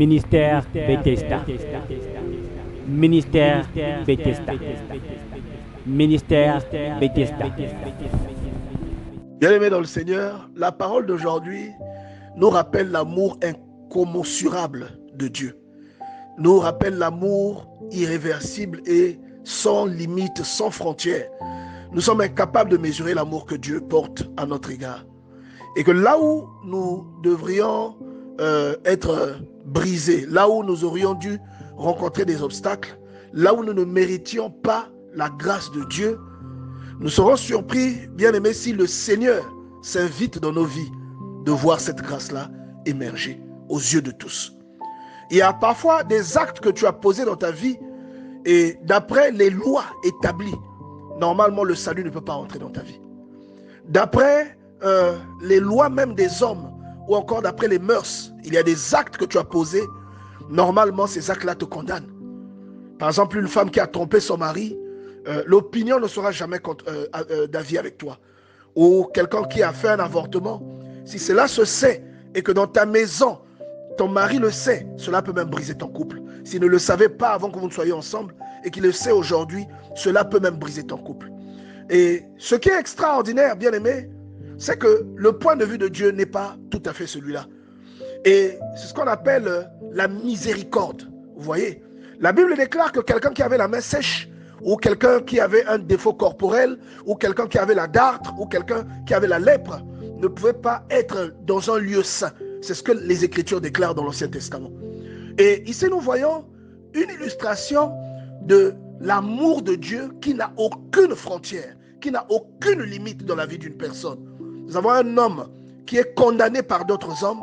Ministère Bethesda. Ministère Bethesda. Ministère Bethesda. Bien-aimés dans le Seigneur, la parole d'aujourd'hui nous rappelle l'amour incommensurable de Dieu. Nous rappelle l'amour irréversible et sans limite, sans frontières. Nous sommes incapables de mesurer l'amour que Dieu porte à notre égard. Et que là où nous devrions être brisés, là où nous aurions dû rencontrer des obstacles, là où nous ne méritions pas la grâce de Dieu, nous serons surpris, bien-aimés, si le Seigneur s'invite dans nos vies de voir cette grâce-là émerger aux yeux de tous. Il y a parfois des actes que tu as posés dans ta vie et d'après les lois établies, normalement le salut ne peut pas entrer dans ta vie. D'après les lois même des hommes ou encore d'après les mœurs, il y a des actes que tu as posés, normalement ces actes-là te condamnent. Par exemple, une femme qui a trompé son mari, l'opinion ne sera jamais d'avis avec toi. Ou quelqu'un qui a fait un avortement, si cela se sait et que dans ta maison, ton mari le sait, cela peut même briser ton couple. S'il ne le savait pas avant que vous ne soyez ensemble et qu'il le sait aujourd'hui, cela peut même briser ton couple. Et ce qui est extraordinaire, bien aimé, c'est que le point de vue de Dieu n'est pas tout à fait celui-là. Et c'est ce qu'on appelle la miséricorde. Vous voyez, la Bible déclare que quelqu'un qui avait la main sèche, ou quelqu'un qui avait un défaut corporel, ou quelqu'un qui avait la dartre, ou quelqu'un qui avait la lèpre, ne pouvait pas être dans un lieu saint. C'est ce que les Écritures déclarent dans l'Ancien Testament. Et ici, nous voyons une illustration de l'amour de Dieu qui n'a aucune frontière, qui n'a aucune limite dans la vie d'une personne. Nous avons un homme qui est condamné par d'autres hommes,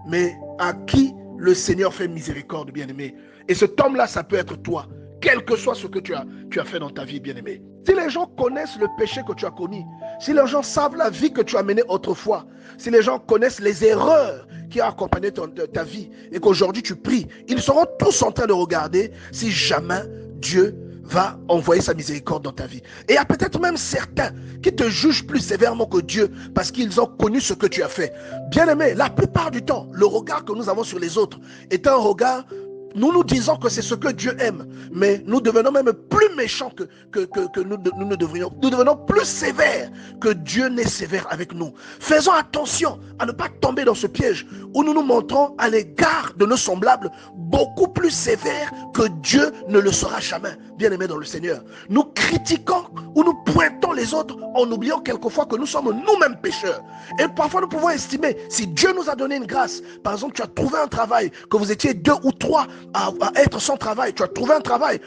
mais à qui le Seigneur fait miséricorde, bien-aimé. Et cet homme-là, ça peut être toi, quel que soit ce que tu as fait dans ta vie, bien-aimé. Si les gens connaissent le péché que tu as commis, si les gens savent la vie que tu as menée autrefois, si les gens connaissent les erreurs qui ont accompagné ta vie et qu'aujourd'hui tu pries, ils seront tous en train de regarder si jamais Dieu va envoyer sa miséricorde dans ta vie. Et il y a peut-être même certains qui te jugent plus sévèrement que Dieu parce qu'ils ont connu ce que tu as fait. Bien-aimé, la plupart du temps, le regard que nous avons sur les autres est un regard. Nous disons que c'est ce que Dieu aime, mais nous devenons même plus méchants que nous ne devrions. Nous devenons plus sévères que Dieu n'est sévère avec nous. Faisons attention à ne pas tomber dans ce piège où nous nous montrons à l'égard de nos semblables beaucoup plus sévères que Dieu ne le sera jamais, bien-aimés dans le Seigneur. Nous critiquons ou nous pointons les autres en oubliant quelquefois que nous sommes nous-mêmes pécheurs. Et parfois nous pouvons estimer, si Dieu nous a donné une grâce, par exemple tu as trouvé un travail, que vous étiez 2 ou 3 à être sans travail, tu as trouvé un travail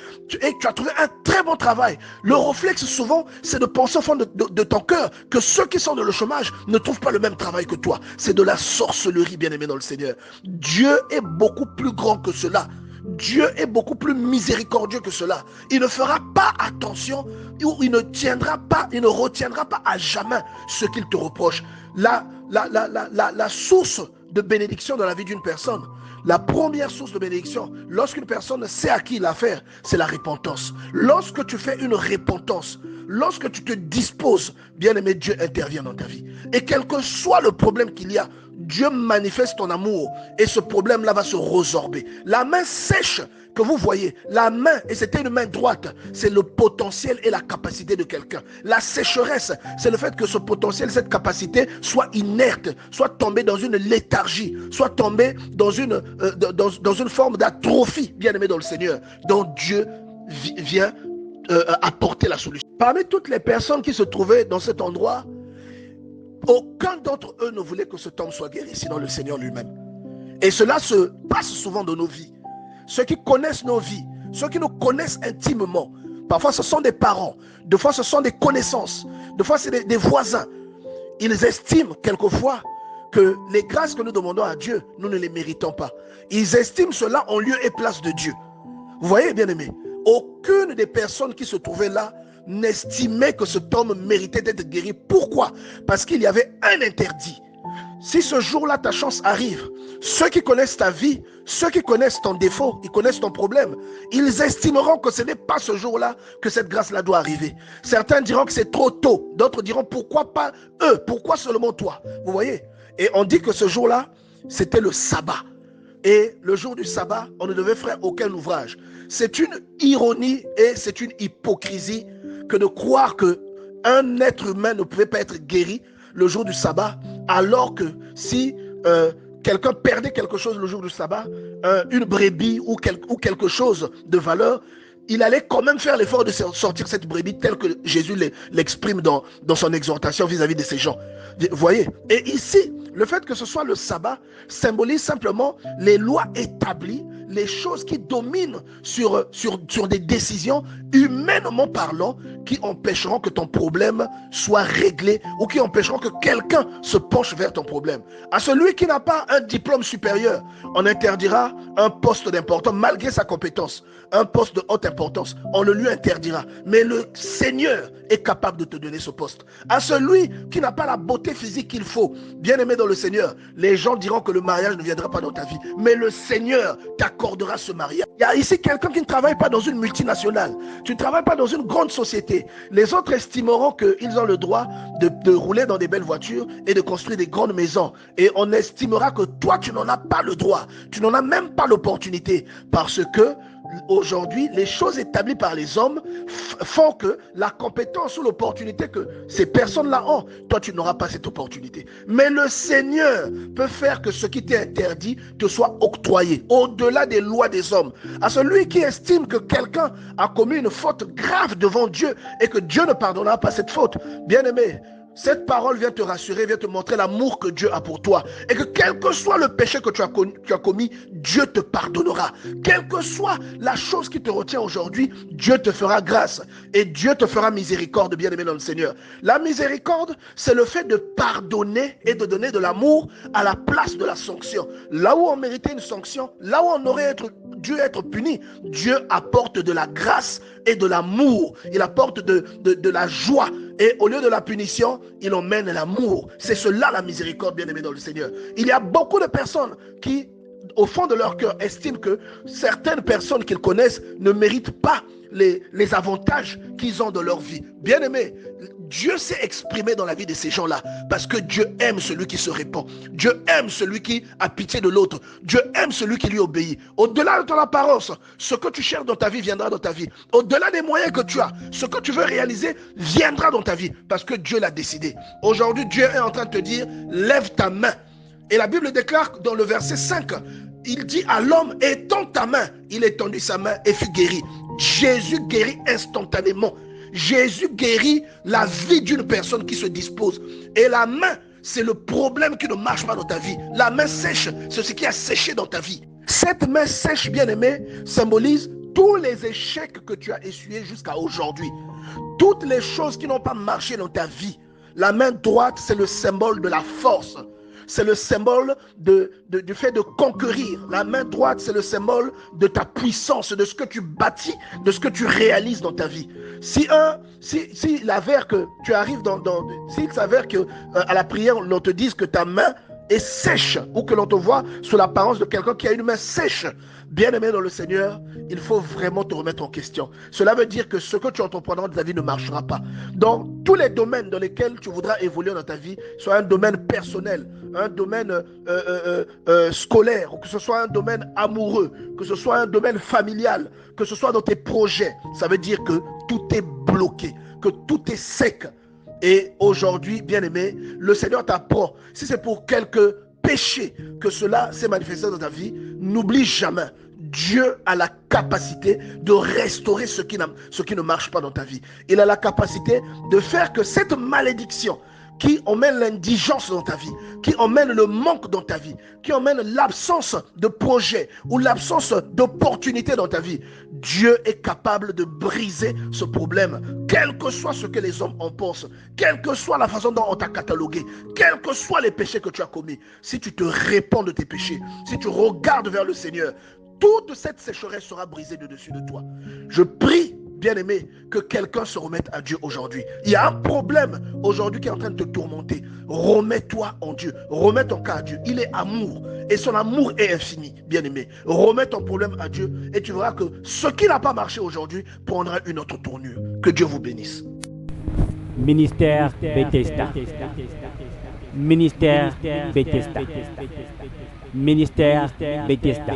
et tu as trouvé un très bon travail. Le réflexe souvent, c'est de penser au fond de ton cœur que ceux qui sont dans le chômage ne trouvent pas le même travail que toi. C'est de la sorcellerie, bien-aimé dans le Seigneur. Dieu est beaucoup plus grand que cela. Dieu est beaucoup plus miséricordieux que cela. Il ne fera pas attention, ou il ne retiendra pas à jamais ce qu'il te reproche. La source de bénédiction dans la vie d'une personne, la première source de bénédiction, lorsqu'une personne sait à qui il a affaire, c'est la repentance. Lorsque tu fais une repentance, lorsque tu te disposes, bien-aimé, Dieu intervient dans ta vie. Et quel que soit le problème qu'il y a, Dieu manifeste ton amour et ce problème-là va se résorber. La main sèche que vous voyez, la main, et c'était une main droite, c'est le potentiel et la capacité de quelqu'un. La sécheresse, c'est le fait que ce potentiel, cette capacité soit inerte, soit tombé dans une léthargie, soit tombé dans une forme d'atrophie, bien-aimé dans le Seigneur, dont Dieu vient apporter la solution. Parmi toutes les personnes qui se trouvaient dans cet endroit, aucun d'entre eux ne voulait que cet homme soit guéri, sinon le Seigneur lui-même. Et cela se passe souvent dans nos vies. Ceux qui connaissent nos vies, ceux qui nous connaissent intimement, parfois ce sont des parents, des fois ce sont des connaissances, des fois c'est des voisins. Ils estiment quelquefois que les grâces que nous demandons à Dieu, nous ne les méritons pas. Ils estiment cela en lieu et place de Dieu. Vous voyez, bien-aimés, aucune des personnes qui se trouvaient là n'estimait que cet homme méritait d'être guéri. Pourquoi? Parce qu'il y avait un interdit. Si ce jour-là ta chance arrive, ceux qui connaissent ta vie, ceux qui connaissent ton défaut, ils connaissent ton problème, ils estimeront que ce n'est pas ce jour-là que cette grâce-là doit arriver. Certains diront que c'est trop tôt, d'autres diront pourquoi pas eux, pourquoi seulement toi? Vous voyez? Et on dit que ce jour-là, c'était le sabbat. et le jour du sabbat, on ne devait faire aucun ouvrage. C'est une ironie et c'est une hypocrisie que de croire qu'un être humain ne pouvait pas être guéri le jour du sabbat, alors que si quelqu'un perdait quelque chose le jour du sabbat, une brebis ou quelque chose de valeur, il allait quand même faire l'effort de sortir cette brebis tel que Jésus l'exprime dans son exhortation vis-à-vis de ces gens. Vous voyez? Et ici, le fait que ce soit le sabbat symbolise simplement les lois établies, les choses qui dominent sur des décisions humainement parlant, qui empêcheront que ton problème soit réglé ou qui empêcheront que quelqu'un se penche vers ton problème. À celui qui n'a pas un diplôme supérieur, on interdira un poste d'importance malgré sa compétence, un poste de haute importance, on le lui interdira. Mais le Seigneur est capable de te donner ce poste. À celui qui n'a pas la beauté physique qu'il faut, bien aimé dans le Seigneur, les gens diront que le mariage ne viendra pas dans ta vie, mais le Seigneur t'accordera ce mariage. Il y a ici quelqu'un qui ne travaille pas dans une multinationale, tu ne travailles pas dans une grande société. Les autres estimeront qu'ils ont le droit de rouler dans des belles voitures et de construire des grandes maisons. Et on estimera que toi, tu n'en as pas le droit, tu n'en as même pas l'opportunité, parce que aujourd'hui, les choses établies par les hommes font que la compétence ou l'opportunité que ces personnes-là ont, toi, tu n'auras pas cette opportunité. Mais le Seigneur peut faire que ce qui t'est interdit te soit octroyé, au-delà des lois des hommes. À celui qui estime que quelqu'un a commis une faute grave devant Dieu et que Dieu ne pardonnera pas cette faute, bien aimé, cette parole vient te rassurer, vient te montrer l'amour que Dieu a pour toi. Et que quel que soit le péché que tu as commis, Dieu te pardonnera. Quelle que soit la chose qui te retient aujourd'hui, Dieu te fera grâce. Et Dieu te fera miséricorde, bien-aimé dans le Seigneur. La miséricorde, c'est le fait de pardonner et de donner de l'amour à la place de la sanction. Là où on méritait une sanction, là où on aurait dû être puni, Dieu apporte de la grâce et de l'amour. Il apporte de la joie. Et au lieu de la punition, il emmène l'amour. C'est cela la miséricorde, bien-aimé dans le Seigneur. Il y a beaucoup de personnes qui, au fond de leur cœur, estiment que certaines personnes qu'ils connaissent ne méritent pas les avantages qu'ils ont dans leur vie. Bien-aimé, Dieu s'est exprimé dans la vie de ces gens-là parce que Dieu aime celui qui se répand. Dieu aime celui qui a pitié de l'autre. Dieu aime celui qui lui obéit. Au-delà de ton apparence, ce que tu cherches dans ta vie viendra dans ta vie. Au-delà des moyens que tu as, ce que tu veux réaliser viendra dans ta vie parce que Dieu l'a décidé. Aujourd'hui, Dieu est en train de te dire, lève ta main. Et la Bible déclare dans le verset 5, il dit à l'homme, étends ta main. Il étendit sa main et fut guéri. Jésus guérit instantanément. Jésus guérit la vie d'une personne qui se dispose. Et la main, c'est le problème qui ne marche pas dans ta vie. La main sèche, c'est ce qui a séché dans ta vie. Cette main sèche, bien-aimé, symbolise tous les échecs que tu as essuyés jusqu'à aujourd'hui. Toutes les choses qui n'ont pas marché dans ta vie. La main droite, c'est le symbole de la force. C'est le symbole du fait de conquérir. La main droite, c'est le symbole de ta puissance, de ce que tu bâtis, de ce que tu réalises dans ta vie. Si il s'avère que tu arrives s'il s'avère que à la prière, on te dise que ta main est sèche ou que l'on te voit sous l'apparence de quelqu'un qui a une main sèche, bien-aimé dans le Seigneur, il faut vraiment te remettre en question. Cela veut dire que ce que tu entreprendras dans ta vie ne marchera pas. Dans tous les domaines dans lesquels tu voudras évoluer dans ta vie, soit un domaine personnel, un domaine scolaire, ou que ce soit un domaine amoureux, que ce soit un domaine familial, que ce soit dans tes projets, ça veut dire que tout est bloqué, que tout est sec. Et aujourd'hui, bien-aimé, le Seigneur t'apprend. Si c'est pour quelques péchés que cela s'est manifesté dans ta vie, n'oublie jamais. Dieu a la capacité de restaurer ce qui ne marche pas dans ta vie. Il a la capacité de faire que cette malédiction qui emmène l'indigence dans ta vie, qui emmène le manque dans ta vie, qui emmène l'absence de projet ou l'absence d'opportunité dans ta vie, Dieu est capable de briser ce problème, quel que soit ce que les hommes en pensent, quelle que soit la façon dont on t'a catalogué, quels que soient les péchés que tu as commis. Si tu te répands de tes péchés, si tu regardes vers le Seigneur, toute cette sécheresse sera brisée de dessus de toi. Je prie, bien-aimé, que quelqu'un se remette à Dieu aujourd'hui. Il y a un problème aujourd'hui qui est en train de te tourmenter. Remets-toi en Dieu. Remets ton cas à Dieu. Il est amour et son amour est infini, bien-aimé. Remets ton problème à Dieu et tu verras que ce qui n'a pas marché aujourd'hui prendra une autre tournure. Que Dieu vous bénisse. Ministère Bethesda. Ministère Bethesda. Ministère Bethesda.